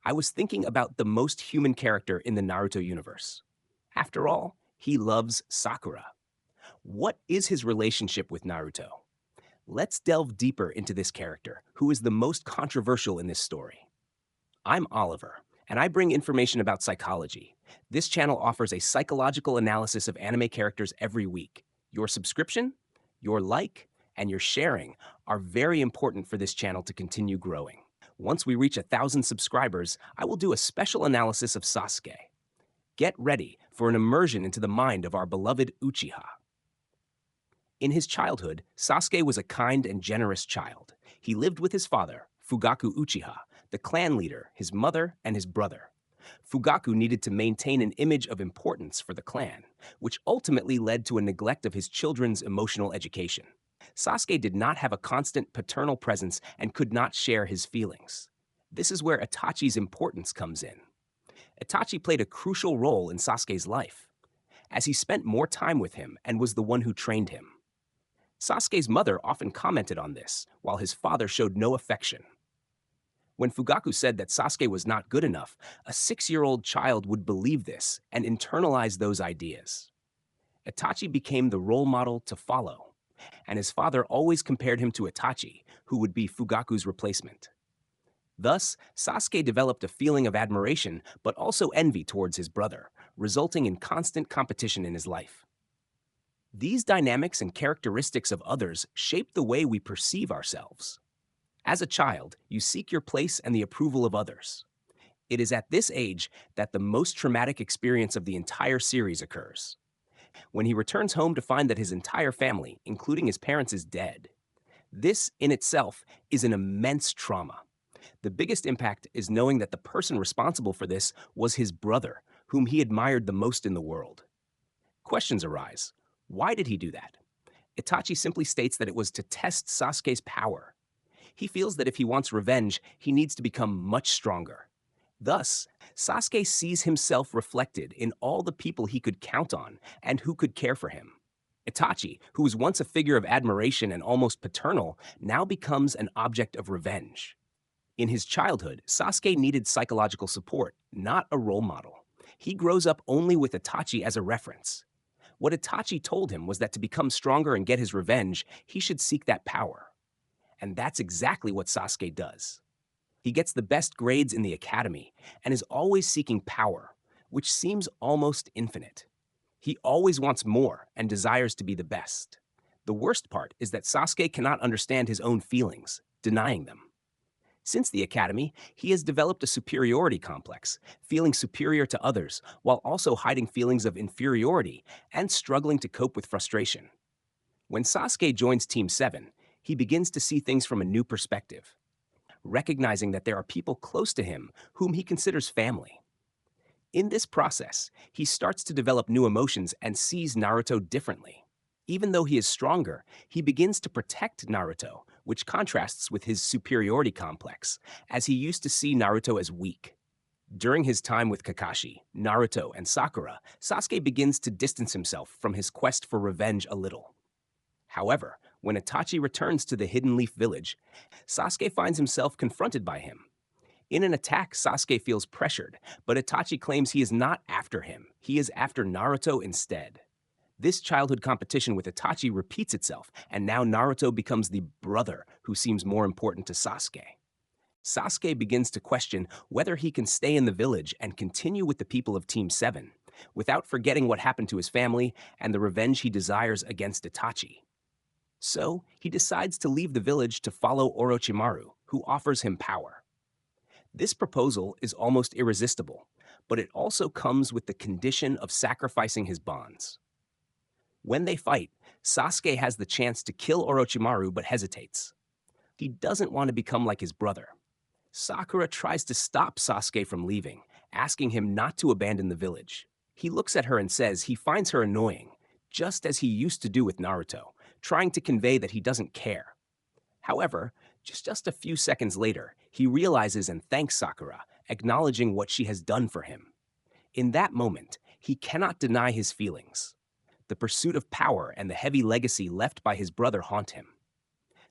I was thinking about the most human character in the Naruto universe. After all, he loves Sakura. What is his relationship with Naruto? Let's delve deeper into this character, who is the most controversial in this story. I'm Oliver, and I bring information about psychology. This channel offers a psychological analysis of anime characters every week. Your subscription, your like, and your sharing are very important for this channel to continue growing. Once we reach 1,000 subscribers, I will do a special analysis of Sasuke. Get ready for an immersion into the mind of our beloved Uchiha. In his childhood, Sasuke was a kind and generous child. He lived with his father, Fugaku Uchiha, the clan leader, his mother, and his brother. Fugaku needed to maintain an image of importance for the clan, which ultimately led to a neglect of his children's emotional education. Sasuke did not have a constant paternal presence and could not share his feelings. This is where Itachi's importance comes in. Itachi played a crucial role in Sasuke's life, as he spent more time with him and was the one who trained him. Sasuke's mother often commented on this, while his father showed no affection. When Fugaku said that Sasuke was not good enough, a 6-year-old child would believe this and internalize those ideas. Itachi became the role model to follow, and his father always compared him to Itachi, who would be Fugaku's replacement. Thus, Sasuke developed a feeling of admiration but also envy towards his brother, resulting in constant competition in his life. These dynamics and characteristics of others shape the way we perceive ourselves. As a child, you seek your place and the approval of others. It is at this age that the most traumatic experience of the entire series occurs, when he returns home to find that his entire family, including his parents, is dead. This, in itself, is an immense trauma. The biggest impact is knowing that the person responsible for this was his brother, whom he admired the most in the world. Questions arise. Why did he do that? Itachi simply states that it was to test Sasuke's power. He feels that if he wants revenge, he needs to become much stronger. Thus, Sasuke sees himself reflected in all the people he could count on and who could care for him. Itachi, who was once a figure of admiration and almost paternal, now becomes an object of revenge. In his childhood, Sasuke needed psychological support, not a role model. He grows up only with Itachi as a reference. What Itachi told him was that to become stronger and get his revenge, he should seek that power. And that's exactly what Sasuke does. He gets the best grades in the academy and is always seeking power, which seems almost infinite. He always wants more and desires to be the best. The worst part is that Sasuke cannot understand his own feelings, denying them. Since the academy, he has developed a superiority complex, feeling superior to others while also hiding feelings of inferiority and struggling to cope with frustration. When Sasuke joins Team 7, he begins to see things from a new perspective, recognizing that there are people close to him whom he considers family. In this process, he starts to develop new emotions and sees Naruto differently. Even though he is stronger, he begins to protect Naruto, which contrasts with his superiority complex, as he used to see Naruto as weak. During his time with Kakashi, Naruto, and Sakura, Sasuke begins to distance himself from his quest for revenge a little. However, when Itachi returns to the Hidden Leaf Village, Sasuke finds himself confronted by him. In an attack, Sasuke feels pressured, but Itachi claims he is not after him. He is after Naruto instead. This childhood competition with Itachi repeats itself, and now Naruto becomes the brother who seems more important to Sasuke. Sasuke begins to question whether he can stay in the village and continue with the people of Team 7, without forgetting what happened to his family and the revenge he desires against Itachi. So, he decides to leave the village to follow Orochimaru, who offers him power. This proposal is almost irresistible, but it also comes with the condition of sacrificing his bonds. When they fight, Sasuke has the chance to kill Orochimaru but hesitates. He doesn't want to become like his brother. Sakura tries to stop Sasuke from leaving, asking him not to abandon the village. He looks at her and says he finds her annoying, just as he used to do with Naruto, trying to convey that he doesn't care. However, just a few seconds later, he realizes and thanks Sakura, acknowledging what she has done for him. In that moment, he cannot deny his feelings. The pursuit of power and the heavy legacy left by his brother haunt him.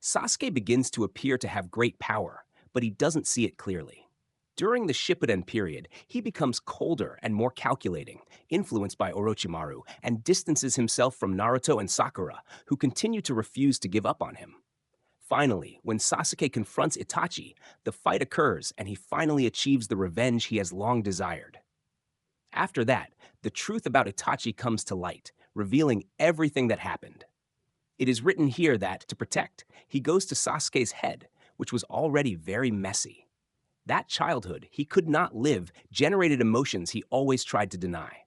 Sasuke begins to appear to have great power, but he doesn't see it clearly. During the Shippuden period, he becomes colder and more calculating, influenced by Orochimaru, and distances himself from Naruto and Sakura, who continue to refuse to give up on him. Finally, when Sasuke confronts Itachi, the fight occurs and he finally achieves the revenge he has long desired. After that, the truth about Itachi comes to light, revealing everything that happened. It is written here that, to protect, he goes to Sasuke's head, which was already very messy. That childhood he could not live generated emotions he always tried to deny.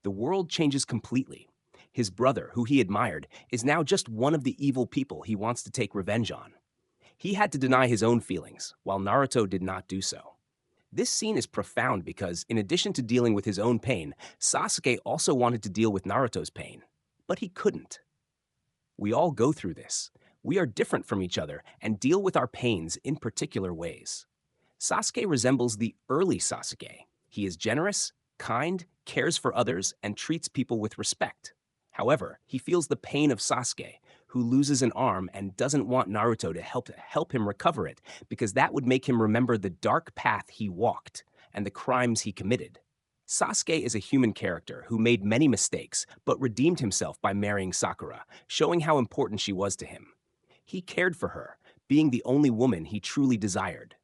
The world changes completely. His brother, who he admired, is now just one of the evil people he wants to take revenge on. He had to deny his own feelings, while Naruto did not do so. This scene is profound because, in addition to dealing with his own pain, Sasuke also wanted to deal with Naruto's pain. But he couldn't. We all go through this. We are different from each other and deal with our pains in particular ways. Sasuke resembles the early Sasuke. He is generous, kind, cares for others, and treats people with respect. However, he feels the pain of Sasuke, who loses an arm and doesn't want Naruto to help him recover it, because that would make him remember the dark path he walked and the crimes he committed. Sasuke is a human character who made many mistakes, but redeemed himself by marrying Sakura, showing how important she was to him. He cared for her, being the only woman he truly desired.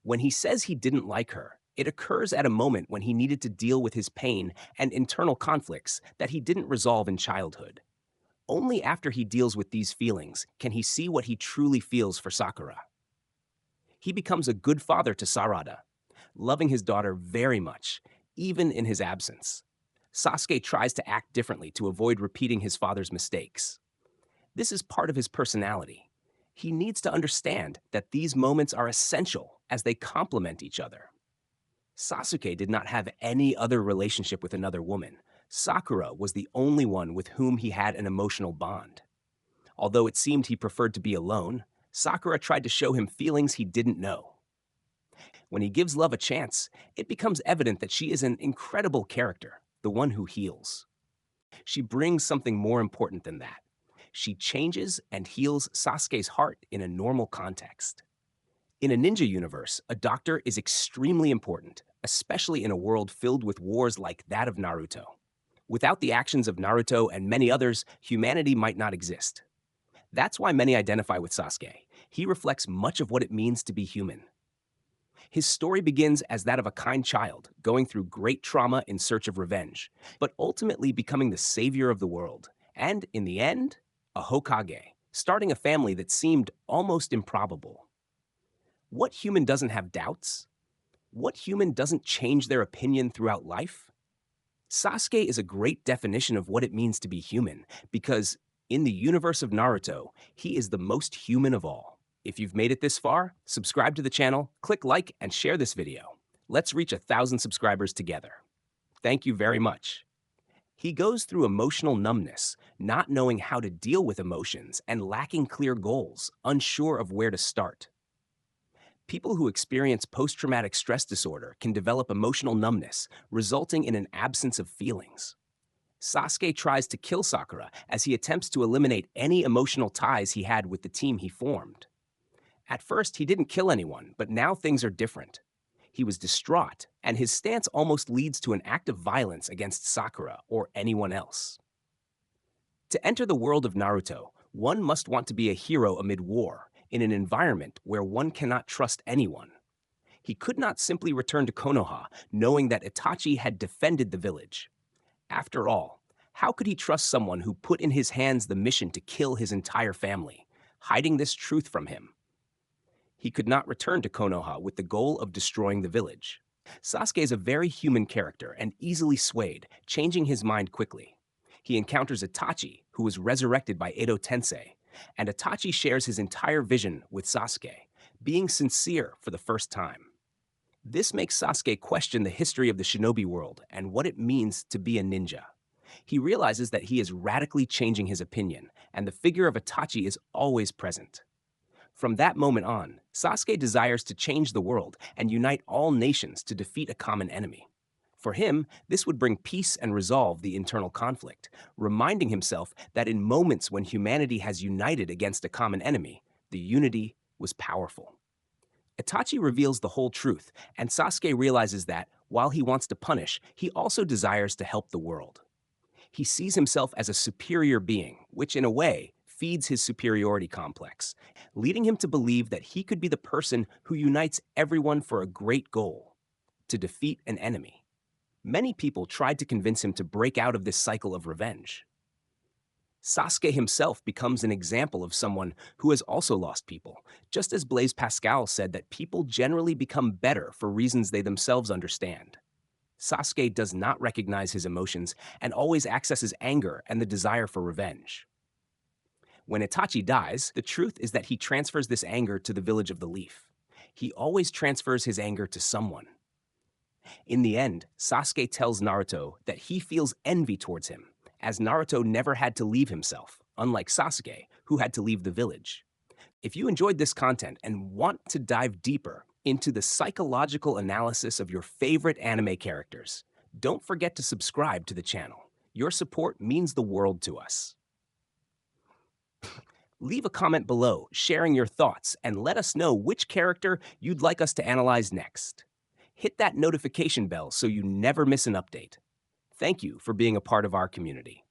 When he says he didn't like her, it occurs at a moment when he needed to deal with his pain and internal conflicts that he didn't resolve in childhood. Only after he deals with these feelings can he see what he truly feels for Sakura. He becomes a good father to Sarada, loving his daughter very much, even in his absence. Sasuke tries to act differently to avoid repeating his father's mistakes. This is part of his personality. He needs to understand that these moments are essential as they complement each other. Sasuke did not have any other relationship with another woman. Sakura was the only one with whom he had an emotional bond. Although it seemed he preferred to be alone, Sakura tried to show him feelings he didn't know. When he gives love a chance, it becomes evident that she is an incredible character, the one who heals. She brings something more important than that. She changes and heals Sasuke's heart in a normal context. In a ninja universe, a doctor is extremely important, especially in a world filled with wars like that of Naruto. Without the actions of Naruto and many others, humanity might not exist. That's why many identify with Sasuke. He reflects much of what it means to be human. His story begins as that of a kind child, going through great trauma in search of revenge, but ultimately becoming the savior of the world, and, in the end, a Hokage, starting a family that seemed almost improbable. What human doesn't have doubts? What human doesn't change their opinion throughout life? Sasuke is a great definition of what it means to be human, because in the universe of Naruto, he is the most human of all. If you've made it this far, subscribe to the channel, click like, and share this video. Let's reach 1,000 subscribers together. Thank you very much. He goes through emotional numbness, not knowing how to deal with emotions and lacking clear goals, unsure of where to start. People who experience post-traumatic stress disorder can develop emotional numbness, resulting in an absence of feelings. Sasuke tries to kill Sakura as he attempts to eliminate any emotional ties he had with the team he formed. At first, he didn't kill anyone, but now things are different. He was distraught, and his stance almost leads to an act of violence against Sakura or anyone else. To enter the world of Naruto, one must want to be a hero amid war, in an environment where one cannot trust anyone. He could not simply return to Konoha, knowing that Itachi had defended the village. After all, how could he trust someone who put in his hands the mission to kill his entire family, hiding this truth from him? He could not return to Konoha with the goal of destroying the village. Sasuke is a very human character and easily swayed, changing his mind quickly. He encounters Itachi, who was resurrected by Edo Tensei, and Itachi shares his entire vision with Sasuke, being sincere for the first time. This makes Sasuke question the history of the shinobi world and what it means to be a ninja. He realizes that he is radically changing his opinion, and the figure of Itachi is always present. From that moment on, Sasuke desires to change the world and unite all nations to defeat a common enemy. For him, this would bring peace and resolve the internal conflict, reminding himself that in moments when humanity has united against a common enemy, the unity was powerful. Itachi reveals the whole truth, and Sasuke realizes that, while he wants to punish, he also desires to help the world. He sees himself as a superior being, which in a way feeds his superiority complex, leading him to believe that he could be the person who unites everyone for a great goal: to defeat an enemy. Many people tried to convince him to break out of this cycle of revenge. Sasuke himself becomes an example of someone who has also lost people, just as Blaise Pascal said that people generally become better for reasons they themselves understand. Sasuke does not recognize his emotions and always accesses anger and the desire for revenge. When Itachi dies, the truth is that he transfers this anger to the village of the Leaf. He always transfers his anger to someone. In the end, Sasuke tells Naruto that he feels envy towards him, as Naruto never had to leave himself, unlike Sasuke, who had to leave the village. If you enjoyed this content and want to dive deeper into the psychological analysis of your favorite anime characters, don't forget to subscribe to the channel. Your support means the world to us. Leave a comment below sharing your thoughts and let us know which character you'd like us to analyze next. Hit that notification bell so you never miss an update. Thank you for being a part of our community.